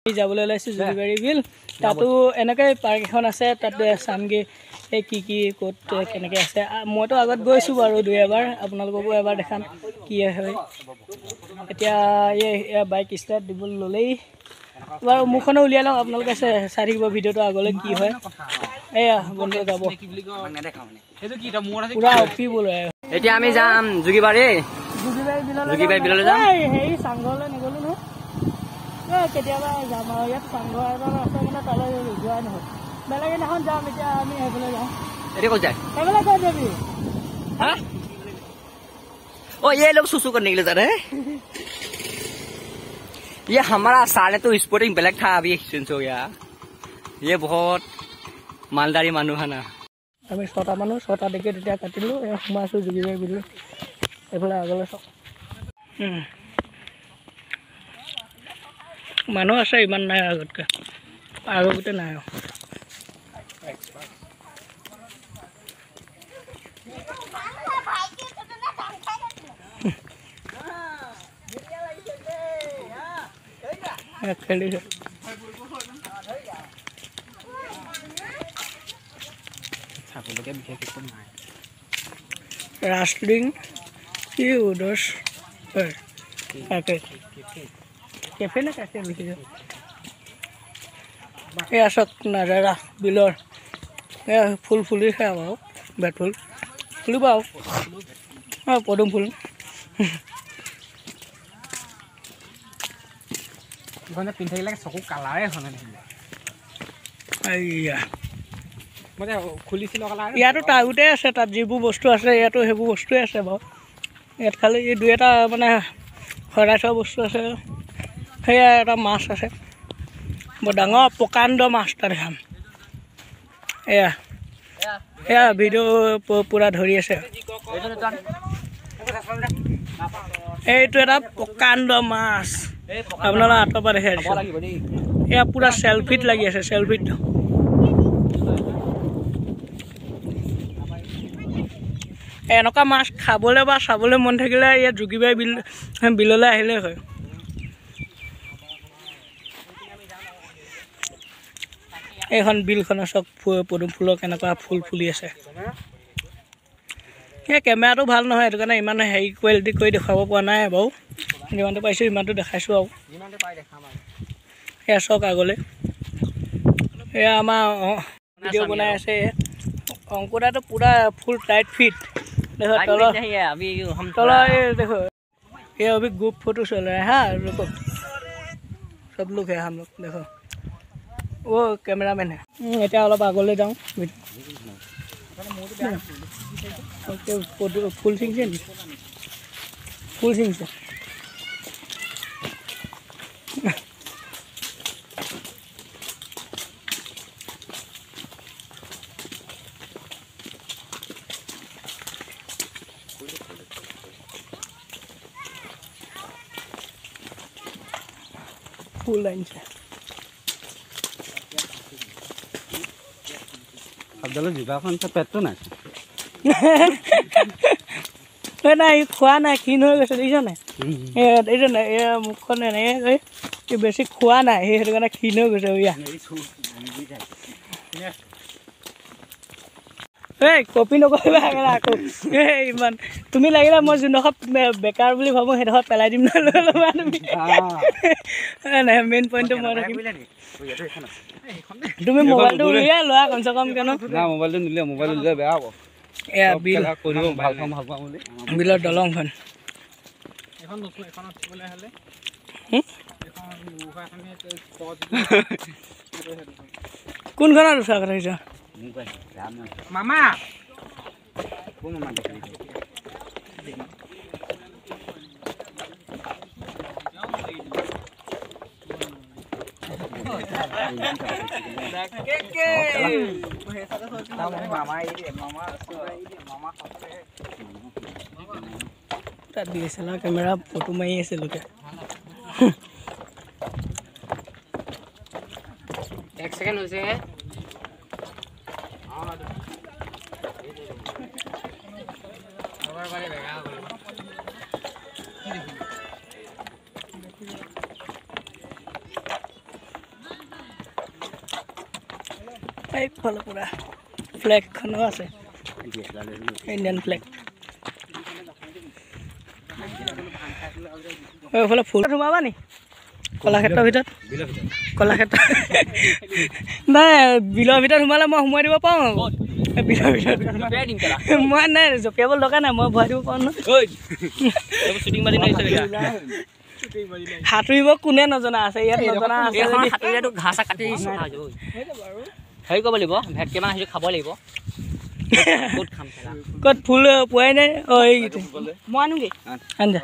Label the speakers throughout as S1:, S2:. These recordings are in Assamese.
S1: যাবলৈ ওলাইছোঁ জুগিবাৰী বিল। তাতো এনেকৈ পাৰ্ক এখন আছে, তাত চামগৈ এই কি ক'ত কেনেকৈ আছে। মইতো আগত গৈছোঁ বাৰু 2-এবাৰ, আপোনালোককো এবাৰ দেখাম কি হয়। এতিয়া এই বাইক ষ্টাৰ্ট দিবলৈ ল'লেই বাৰু মুখখনো উলিয়াই লওঁ, আপোনালোকে চাই থাকিব ভিডিঅ'টো আগলৈ কি হয়। এয়া বন্ধু যাব পুৰা উঠিবলৈ।
S2: এতিয়া আমি যাম জুগিবাৰী বিললৈ যাম।
S1: হেৰি চাংঘৰলৈ নগ'লো নহয়, কেতিয়াবা যাম আৰু ইয়াত চাংঘৰ এজন আছে, মানে তালৈ যোৱাই নহয়। বেলেগ এদিনাখন যাম, এতিয়া আমি সেইফালে যাওঁ।
S2: এতিয়া ক'ত যায়?
S1: সেইফালে ক'ত যাবি?
S2: हाँ ओ ये लोग सुसु करने के लिए जा रहे हैं। ये हमारा साले तो स्पोर्टिंग ब्लैक था, अभी एक्सचेंज हो गया। ये बहुत मालदारी मानु है ना।
S1: আমি 6টা মানুহ 6টা টিকেট এতিয়া কাটিলোঁ। সোমাইছোঁ জুগিবাৰী বিলত। এইফালে আগলৈ চাওক, মানুহ আছে, ইমান নাই আগতকৈ, আগতে নাই আৰু। খেলিছে रास्लिंग की उदर्स कैफे ना कैसे लिखी ये आसक नजारा बिलर फुल फुली खाए बाओ बेट फुल फुली बाओ हाँ पदम फुल
S2: पिंधे चकु कालारे
S1: ইয়াতো টাউতে আছে, তাত যিবোৰ বস্তু আছে ইয়াতো সেইবোৰ বস্তুৱে আছে বাৰু। ইয়াত খালি এই 2-এটা মানে সৰাই থোৱা বস্তু আছে। সেয়া এটা মাছ আছে, বৰ ডাঙৰ প্ৰকাণ্ড মাছ এটা দেখাম। এয়া ভিডিঅ' পূৰা ধৰি আছে। এইটো এটা প্ৰকাণ্ড মাছ, আপোনালোকে আঁতৰ পৰা দেখাই দিছোঁ। এয়া পূৰা চেলফিত লাগি আছে, চেলফিত। এনেকুৱা মাছ খাবলৈ বা চাবলৈ মন থাকিলে ইয়াত জুগিবাৰী বিললৈ আহিলেই হয়। এইখন বিলখনৰ চব পদুম ফুলৰ কেনেকুৱা ফুল ফুলি আছে। সেই কেমেৰাটো ভাল নহয়, সেইটো কাৰণে ইমান হেৰি কোৱালিটি কৰি দেখুৱাব পৰা নাই বাৰু। যিমানটো পাইছোঁ সিমানটো দেখাইছোঁ আৰু। এয়া চাওক আগলৈ, এয়া আমাৰ ভিডিঅ' বনাই আছে অংকুদাটো পুৰা ফুল টাইট ফিট। देखो तलो
S2: अभी हम
S1: तलो ये देखो, ये अभी ग्रुप फोटो चल रहा है। हाँ रुको, सब लोग है हम लोग, देखो वो कैमरामैन है। এতিয়া অলপ আগলৈ যাওঁ। ফুল ছিঙিছে নি? ফুল ছিঙিছে। फुल लाइन से
S2: अब चलो जीवाफन से पेट तो ना
S1: ना ये खुआ ना खीन हो गए देखो ना ये ना ये मुखन ना ये बेसी खुआ ना ये ना खीन हो गए भैया। कपि नकरिबा আকৌ ইমান তুমি লাগিলে মই যোনডোখৰ বেকাৰ বুলি ভাবোঁ সেইডোখৰ পেলাই দিম নহ'লে নাই। মেইন পইণ্টটো মই ৰাখিম। তুমি মোবাইলটো উলিয়াই লোৱা কমচে কম কেনো
S2: না মোবাইলটো নিলে মোবাইল উলিয়াই বেয়া হ'ব।
S1: এয়া বিল
S2: কৰিব ভাল কাম বুলি
S1: বিলৰ দলংখন
S2: এখন উঠিবলৈ হ'লে
S1: কোনখনত উঠা কথা কৈছা?
S2: मामा वो मामा
S1: তাত DSLR কেমেৰা ফটো মাৰি আছে লোকে।
S2: एक सेकंड হৈছে
S1: এইফালে পুৰা ফ্লেগখনো আছে ইণ্ডিয়ান ফ্লেগ এইফালে ফুল সোমাবা নি কলাক্ষেত্ৰৰ ভিতৰত কলাক্ষেত্ৰ নাই বিলৰ ভিতৰত সোমালে মই সোমাই দিব পাৰোঁ বিলৰ ভিতৰত মই নাই জঁপিয়াব দৰকাৰ নাই মই ভৰাই দিব পাৰোঁ সাঁতুৰিব কোনে নজনা আছে ইয়াত নজনা আছে
S2: ঘাঁহ চাহ কাটি হেৰি কৰিব লাগিব ভেটকেইমান আহিছোঁ খাব লাগিব
S1: ক'ত ফুল পোৱাই নাই মই আনোগে আনজা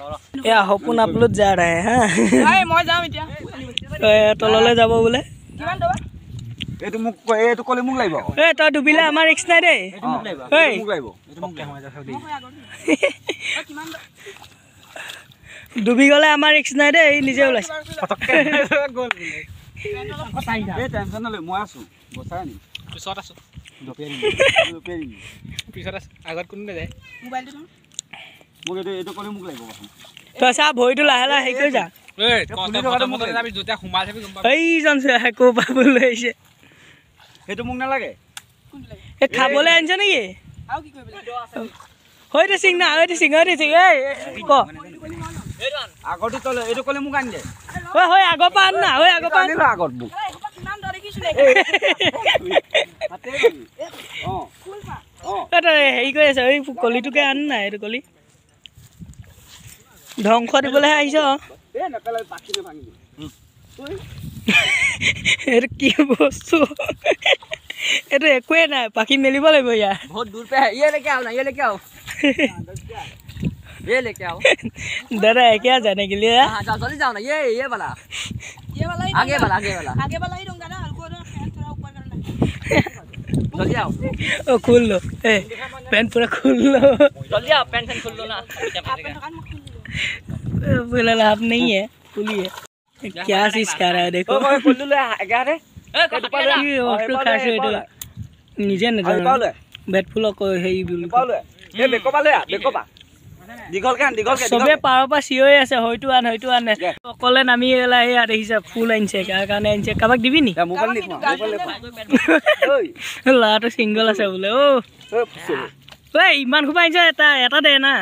S1: এয়া সপোন আপলোড যা ৰাহে হা মই যাম এতিয়া তললৈ যাব বোলে
S3: এইটো মোক এইটো ক'লে মোক লাগিব
S1: এই তই ডুবিলে আমাৰ ৰিক্স নাই দেই
S3: মোক লাগিব
S1: ডুবি গ'লে আমাৰ ৰিক্স নাই দেই নিজে ওলাইছে
S3: এই টেনশ্যন নলয় মই আছোঁ বচাই নি
S4: পিছত আছোঁ পিছত আছোঁ আগত কোনো নাযায়
S3: মোক এইটো ক'লে মোক লাগিব
S1: তই চা ভৰিটো লাহে লাহে হেৰি কৰি যা এইজন ক'ৰ পৰা বোলে আহিছে
S3: সেইটো মোক নালাগে
S1: এই খাবলৈ আনিছে নেকি হয়তো চিং না হয়তো চিং এই ক
S3: আগৰটো তলে এইটো ক'লে মোক আনি দে
S1: হয় আগৰ পৰা আন না হয় আগৰ পৰা
S3: আনিলো আগত মোক
S1: হেৰি কৰি আছে এই কলিটোকে আন নাই এইটো কলি ধ্বংস দিবলৈহে আহিছ এইটো কি বস্তু এইটো একোৱে নাই পাখি মেলিব লাগিব ইয়াৰ
S2: बहुत दूर पे है ये लेके आओ ना ये लेके आओ ये लेके आओ
S1: दादा क्या जाने के लिए
S2: हाँ जाओ जल्दी जाओ ना ये वाला
S1: ही
S2: आगे वाला
S1: ही दूंगा ना हल्को थोड़ा ऊपर करना
S2: जल्दी आओ
S1: ओ खोल लो पैंट पूरा खोल लो
S2: जल्दी आओ पैंट खोल लो ना
S1: बोला लाभ नहीं है खुली है क्या चीज कर रहा है देखो নিজে নাজানো বেট ফুলক হেৰি বুলি চবে পাৰৰ পৰা চিঞৰি আছে হয়তো আন অকলে নামি গেলা এয়া দেখিছে ফুল আনিছে কাৰ কাৰণে আনিছে কাৰোবাক দিবি নি ল'ৰাটো ছিংগল আছে বোলে ঐ ইমান সোপা আনিছে এটা দে না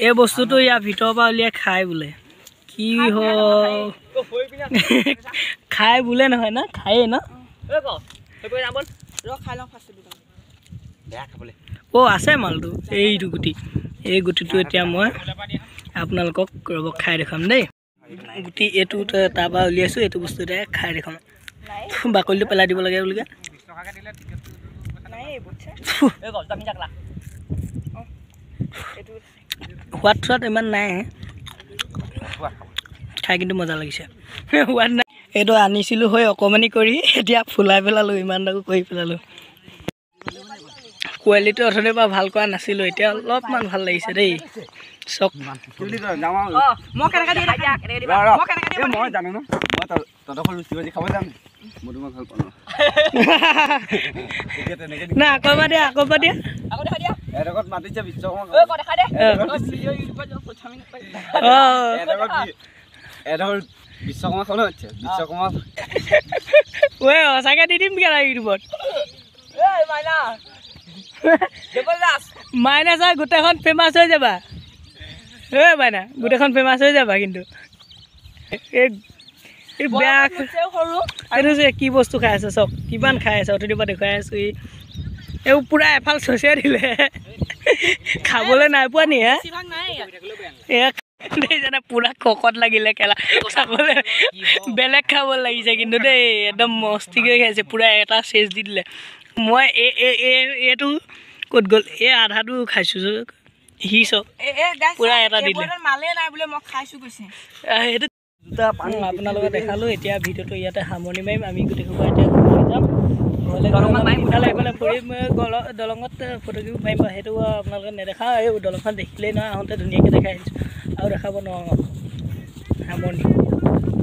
S1: এই বস্তুটো ইয়াৰ ভিতৰৰ পৰা উলিয়াই খাই বোলে কি খাই বোলে নহয় না খায়ে ন আছে মালটো এইটো গুটি এই গুটিটো এতিয়া মই আপোনালোকক ৰ'ব খাই দেখাম দেই গুটি এইটো তাৰপৰা উলিয়াইছোঁ এইটো বস্তু এতিয়া খাই দেখাম বাকলিটো পেলাই দিব লাগে বুলিকে সোৱাদ চোৱাদ ইমান নাই খাই কিন্তু মজা লাগিছে সোৱাদ নাই এইটো আনিছিলোঁ হৈ অকণমানি কৰি এতিয়া ফুলাই পেলালোঁ ইমান ডাঙৰ কৰি পেলালোঁ কোৱালিটি অথনিৰ পৰা ভাল কৰা নাছিলোঁ এতিয়া অলপমান ভাল লাগিছে দেই চক
S3: মই জানো ন মই তহঁতৰ ৰুচি ভাজি খাব যাম মই তোমাক ভাল পাওঁ
S1: না আকৌ দিয়া
S3: এডোখৰত মাতিছে বিশ্বকৰ্মা এডোখৰ বিশ্বকৰ্মা খাবলৈ মাতিছে বিশ্বকৰ্মা
S1: ঐ সঁচাকৈ দি দিম কেলা ইউটিউবত মাইনা চা গোটেইখন ফেমাছ হৈ যাবা মাইনা গোটেইখন ফেমাছ হৈ যাবা কিন্তু এই বেয়া এইটো যে কি বস্তু খাই আছে চক কিমান খাই আছে অথনিৰ পৰা দেখুৱাই আছোঁ এই পূৰা এফাল চচিয়াই দিলে খাবলৈ নাই পোৱা নি হে জানা পূৰা ককত লাগিলে কেলা চাবলৈ বেলেগ খাব লাগিছে কিন্তু দেই একদম মস্তিকৈ খাইছে পূৰা এটা চেচ দি দিলে মই এইটো ক'ত গ'ল এই আধাটো খাইছোঁ সি চক পূৰা এটা দিলে সেইটো দুটা পানী আপোনালোকে দেখালোঁ এতিয়া ভিডিঅ'টো ইয়াতে সামৰণি মাৰিম আমি গোটেইসোপা এতিয়া ঘৰলৈ যাম ঘৰলৈ ফুৰিম দলঙত ফটোগ্ৰাফী মাৰিম সেইটো আপোনালোকে নেদেখা এই দলংখন দেখিলেই নহয় আহোঁতে ধুনীয়াকৈ দেখাই আহিছোঁ আৰু দেখাব নোৱাৰোঁ সামৰণি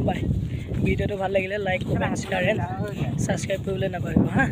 S1: বাই ভিডিঅ'টো ভাল লাগিলে like comment share and subscribe কৰিবলৈ নাপাহৰিব হা